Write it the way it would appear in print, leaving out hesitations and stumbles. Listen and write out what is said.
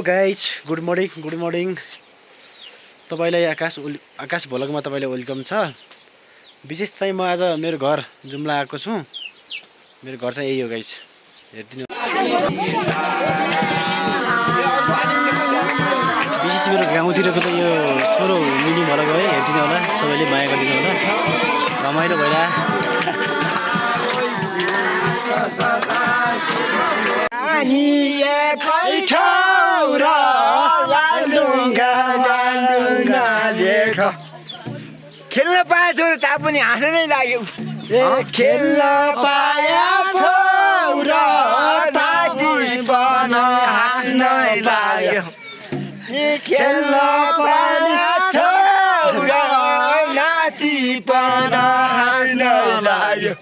Guys good morning तपाईलाई आकाश भ्लगमा तपाईलाई welcome छ। विशेष चाहिँ म आज मेरो घर जुम्ला आएको छु। मेरो घर चाहिँ यही हो गाइज, हेर्दिनु। विशेष मेरो गाउँतिरको चाहिँ यो थोरो मिनी भ्लग हो है, हेर्दिनु होला, सबैले माया गरिदिनु होला। रमाइलो भइरा खेल्न पाए छोरो तापनि हाँस्न नै लाग्यो। खेल्न पाया छोरा तापनि हाँस्न लाग्यो। खेल्न पाया छोरा नातिपन हाँस्न लाग्यो।